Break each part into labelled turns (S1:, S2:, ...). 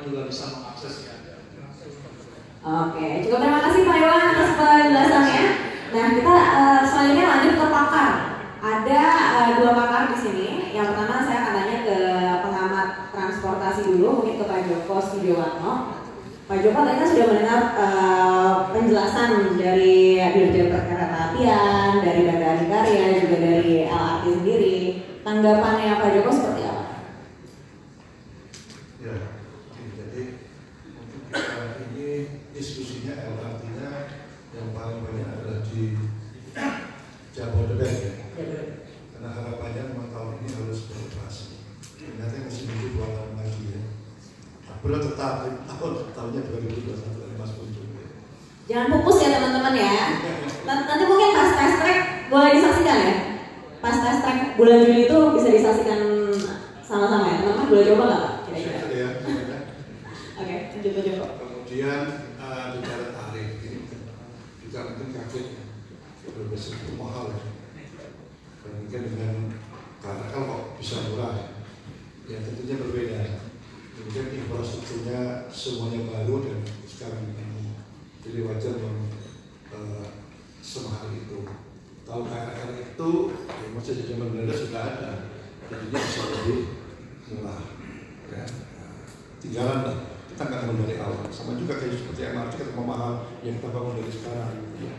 S1: juga bisa mengaksesnya.
S2: Oke, cukup terima kasih Pak Iwan atas penjelasannya. Nah, kita selanjutnya lanjut ke pakar. Ada dua pakar di sini. Yang pertama saya akan tanya ke pengamat transportasi dulu, mungkin ke Pak Joko Studiowatno. Pak Joko tadi kan sudah mendengar penjelasan dari Dirjen Perkeretaapian, dari Bandara Karya, juga dari LRT sendiri. Tanggapannya Pak Joko seperti apa?
S3: Ya, jadi untuk ini diskusinya LRT-nya yang paling banyak adalah di Jabodetabek ya. Karena harapannya memang tahun ini harus beroperasi. Ternyata masih menunggu 2 tahun lagi ya. Belum tetap tahunnya 2021 Mas Punjul.
S2: Jangan pupus ya teman-teman ya. Nanti mungkin pas test track boleh disaksikan ya. Pas test track bulan Juli itu bisa disaksikan sama-sama ya. Teman-teman boleh coba nggak Pak? Kira-kira.
S3: Ya,
S2: Oke, lanjut Pak Joko.
S3: Kemudian bicara tarif ini juga mungkin kaget ya. Berbesar mahal ya. Bandingkan dengan karena kalau bisa murah ya tentunya berbeda. Kemudian infrastrukturnya semuanya baru dan sekarang ini jadi wajar semahal itu. Kalau KRL itu ya masih zaman Belanda sudah ada, jadinya bisa lebih murah. Ya. Tinggalan lah, kita nggak bangun dari awal. Sama juga kayak seperti MRT kita mau mahal yang kita bangun dari sekarang. Ya.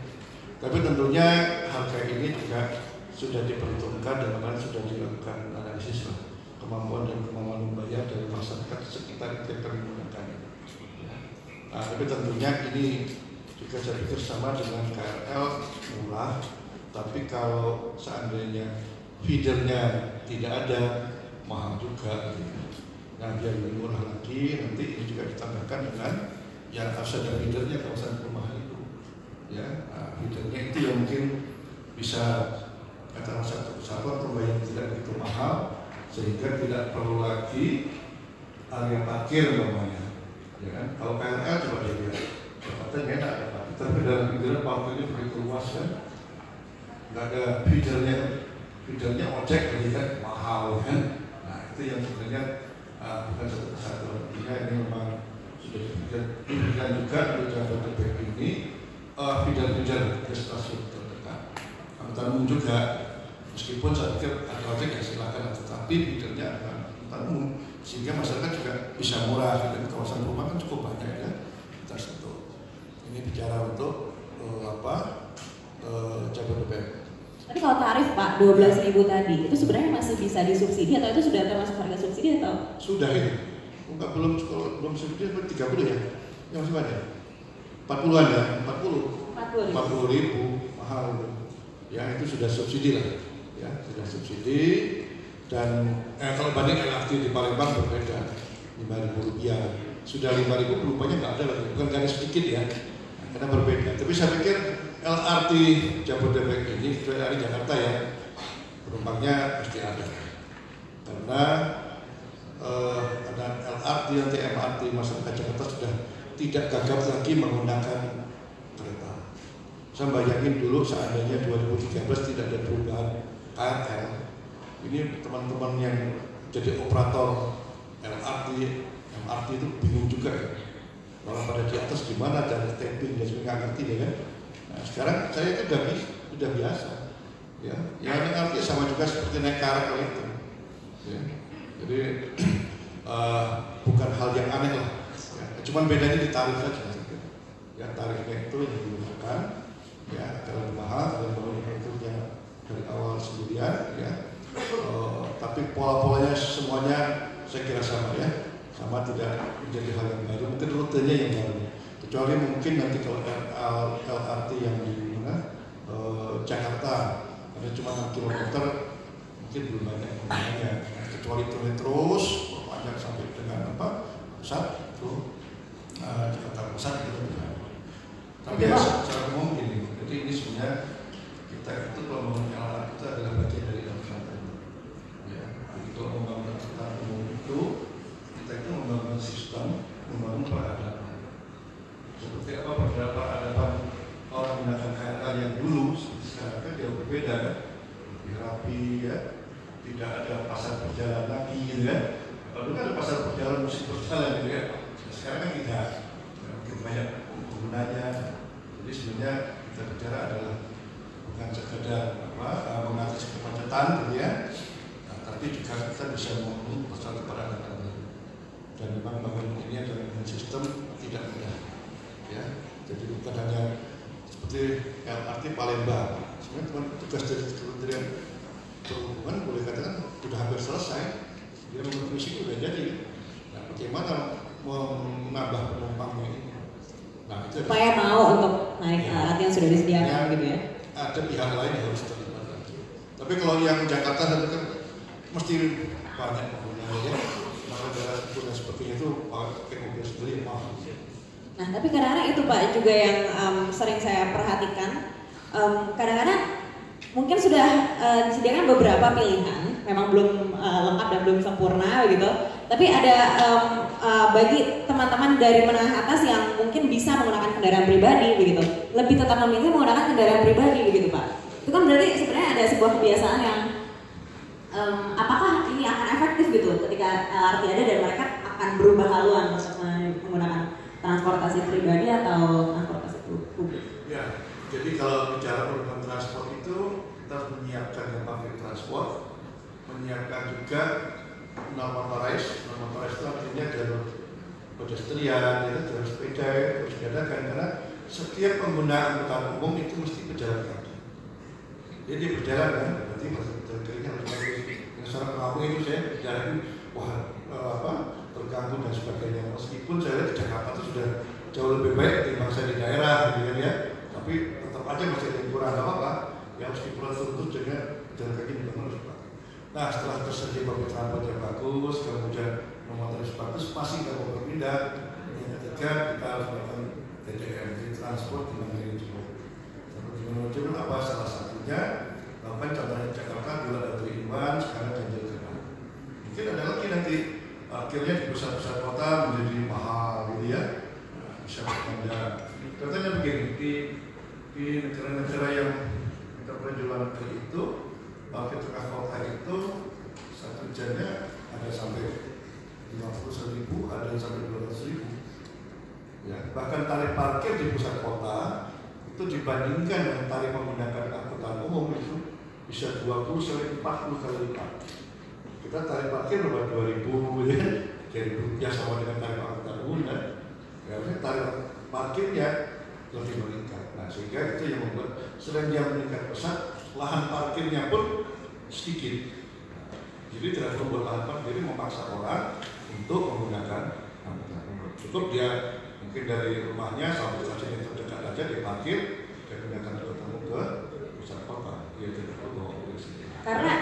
S3: Tapi tentunya harga ini juga sudah diperhitungkan dan bahkan sudah dilakukan analisis lah. Kemampuan dan kemampuan membayar dari masyarakat sekitar yang akan menggunakan. Nah, tapi tentunya ini juga saya pikir sama dengan KRL murah, tapi kalau seandainya feedernya tidak ada mahal juga. Nah, biar lebih murah lagi, nanti ini juga ditambahkan dengan yang harus ada feedernya kawasan perumahan itu. Ya, nah, feedernya itu yang mungkin bisa katakan satu pesawat pembayaran tidak begitu mahal. Sehingga tidak perlu lagi area parkir namanya, ya kan? Kalau KRL coba dia lihat, tempatnya enak ada parkir, tapi dalam feedernya parkirnya begitu luas kan, nggak ada feedernya ojek lagi kan, mahal kan? Nah itu yang sebenarnya bukan satu kesatuan. Ini memang sudah dipikirkan juga untuk Jabodetabek ini feeder ke stasiun terdekat. Angkutan umum juga. Meskipun saya pikir ada ojek ya silakan, tetapi feedernya adalah angkutan umum sehingga masyarakat juga bisa murah. Dan kawasan rumah kan cukup banyak ya. Kita sentuh. Ini bicara untuk Jabodetabek.
S2: Tapi kalau tarif Pak 12.000 tadi itu sebenarnya masih bisa disubsidi atau itu sudah termasuk harga subsidi atau?
S3: Sudah ini. Enggak belum subsidi 30 ya. Yang masih ada. 40-an ya, 40 ribu mahal itu. Ya itu sudah subsidi lah. Ya, sudah subsidi dan kalau banding LRT di Palembang berbeda 5.000 rupiah, sudah 5.000 rupanya nggak ada lagi, bukan karena sedikit ya, karena berbeda. Tapi saya pikir LRT Jabodetabek ini dari Jakarta ya penumpangnya pasti ada, karena ada LRT nanti MRT masyarakat Jakarta sudah tidak gagap lagi menggunakan kereta. Saya bayangin dulu seandainya 2013 tidak ada perubahan KRL, ini teman-teman yang jadi operator LRT, MRT itu bingung juga ya. Kalau pada di atas gimana cara tapping dan sebagainya nggak ngerti ya kan. Nah sekarang saya itu sudah biasa, ya. Yang LRT sama juga seperti naik KRL itu, ya. Jadi bukan hal yang aneh lah. Ya. Cuman bedanya di tarif saja. Ya tarifnya itu yang digunakan, ya kalau mahal, kalau itu yang dari awal sendirian ya, tapi pola-polanya semuanya saya kira sama ya, sama tidak menjadi hal yang baru, mungkin rutenya yang baru, kecuali mungkin nanti kalau LRT yang di mana Jakarta ada cuma 6 km mungkin belum banyak penggunanya, kecuali terus panjang sampai dengan pusat itu Jakarta Pusat itu bisa. Tapi ya secara umum gini, jadi ini sebenarnya kita itu kalau membangun LRT itu adalah bagian dari infrastruktur. Ya, begitu membangun angkutan umum itu, kita itu membangun sistem, membangun peradaban. Seperti apa peradaban orang menggunakan KRL yang dulu, sekarang kan jauh berbeda kan, lebih rapi ya, tidak ada pasar berjalan lagi gitu kan. Lalu kan ada pasar berjalan, musik berjalan gitu ya. mengatasi kemacetan gitu ya. Nah, tapi juga kita bisa memenuhi pasal kepada anak-anak. Dan memang bangun ini adalah sistem tidak mudah, ya. Jadi bukan hanya seperti LRT Palembang. Sebenarnya tugas dari Kementerian Perhubungan boleh katakan sudah hampir selesai. Dia menurut misi sudah jadi. Nah, bagaimana menambah penumpangnya ini? Nah, itu
S2: supaya mau untuk naik LRT yang sudah disediakan gitu ya.
S3: Ada pihak lain yang harus terlibat lagi. Tapi kalau yang Jakarta kan mesti banyak penggunanya ya. Maka daerah dan sebagainya itu pakai mobil sendiri mahal.
S2: Nah, tapi kadang-kadang itu Pak juga yang sering saya perhatikan. Kadang-kadang mungkin sudah disediakan beberapa pilihan, memang belum lengkap dan belum sempurna begitu. Tapi ada bagi teman-teman dari menengah atas yang mungkin bisa menggunakan kendaraan pribadi begitu, lebih tetap memilih menggunakan kendaraan pribadi begitu Pak. Itu kan berarti sebenarnya ada sebuah kebiasaan yang apakah ini akan efektif gitu ketika LRT ada dan mereka akan berubah haluan untuk menggunakan transportasi pribadi atau transportasi publik?
S3: Ya, jadi kalau bicara program transport itu kita harus menyiapkan yang public transport, menyiapkan juga non-motorized. Non-motorized itu artinya jalur pedestrian, jalur sepeda harus diadakan karena setiap pengguna angkutan umum itu mesti berjalan kaki. Jadi berjalan kan, berarti kakinya harus bagus. Secara kampung itu saya berjalan, terganggu dan sebagainya. Meskipun saya lihat di Jakarta itu sudah jauh lebih baik dibanding saya di daerah, gitu kan ya. Tapi tetap aja masih ada yang kurang apa-apa. Ya meskipun terus jalan kaki di bangun harus bagus. Nah setelah tersedia public transport yang bagus, kemudian motoris bagus, masih nggak mau berpindah. Yang ketiga kita harus melakukan TDM, transport di manajemen. Di manajemen apa salah satunya? Lakukan contohnya Jakarta dulu ada 3-in-1, sekarang ganjil genap. Mungkin ada lagi nanti akhirnya di pusat-pusat kota menjadi mahal gitu ya. Nah, bisa berkembang. Contohnya begini, di negara-negara yang terjualan negeri itu, di tengah kota itu satu jamnya ada sampai 50.000, ada yang sampai 200.000. Ya, bahkan tarif parkir di pusat kota itu dibandingkan dengan tarif menggunakan angkutan umum itu bisa 20 sampai 40 kali lipat. Kita tarif parkir berapa 2.000 ya, jadi rupiah sama dengan tarif angkutan umum kan. Ya, tarif parkirnya lebih meningkat. Nah, sehingga itu yang membuat selain dia meningkat pesat, lahan parkirnya pun sedikit. Jadi tidak membuat lahan parkir memaksa orang untuk menggunakan angkutan umum. Cukup dia mungkin dari rumahnya sampai stasiun yang terdekat aja diparkir dan gunakan angkutan umum ke pusat kota. Dia tidak perlu bawa mobil sendiri.
S2: Karena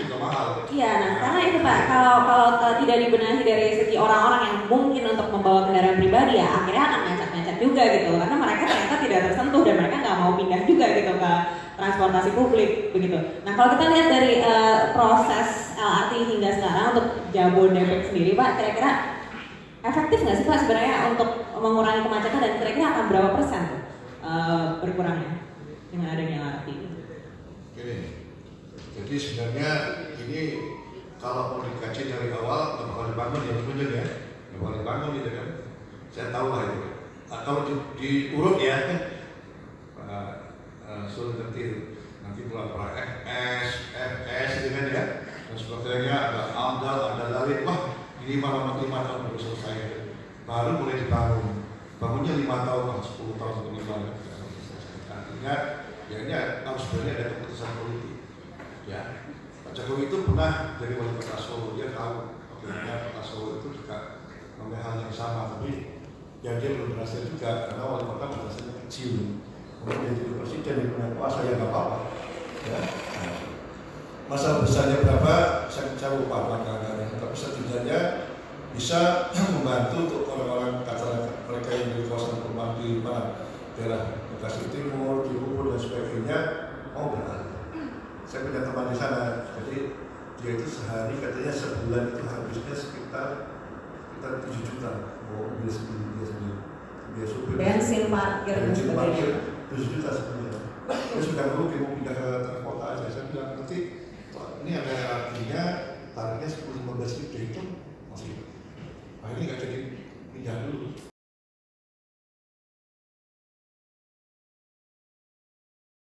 S3: juga mahal.
S2: Iya, nah karena itu Pak, kalau tidak dibenahi dari segi orang-orang yang mungkin untuk membawa kendaraan pribadi ya akhirnya akan macet-macet juga gitu. Karena mereka ternyata tidak tersentuh dan mereka nggak mau pindah juga gitu ke transportasi publik begitu. Nah kalau kita lihat dari proses LRT hingga sekarang untuk Jabodebek sendiri Pak, kira-kira efektif nggak sih Pak sebenarnya untuk mengurangi kemacetan dan kira-kira akan berapa persen berkurangnya dengan adanya LRT?
S3: Gini, jadi sebenarnya ini kalau mau dikaji dari awal nggak bakal dibangun ya sebenarnya ya, nggak bakal dibangun gitu kan. Saya tahu lah itu. Atau diurut ya, sulit nanti mulai para FS gitu kan ya, dan sebagainya ada amdal, ada lalit, wah ini 5 tahun baru selesai, baru mulai dibangun, bangunnya 5 tahun, 10 tahun sebelum dibangun. Artinya ya ini harus sebenarnya ada keputusan politik. Ya, Pak Jokowi itu pernah dari wali kota Solo, dia tahu bagaimana kota Solo itu juga memiliki hal yang sama, tapi ya dia belum berhasil juga karena wali kota berhasilnya kecil. Kemudian jadi presiden yang punya kuasa ya nggak apa-apa. Ya. Masa besarnya berapa? Saya lupa belakangan, tapi setidaknya bisa membantu untuk orang-orang katakan mereka yang di kawasan perumahan di mana daerah Bekasi Timur, di Bogor dan sebagainya mau beralih. Saya punya teman di sana, jadi dia itu sehari katanya sebulan itu habisnya sekitar 7 juta mau mobil sendiri dia supir.
S2: Bensin parkir dan sebagainya.
S3: 7 juta sebenarnya. Dia sudah rugi mau pindah ke kota aja. Saya bilang nanti ini ada artinya tarifnya 10-15 ribu itu masih. Nah ini nggak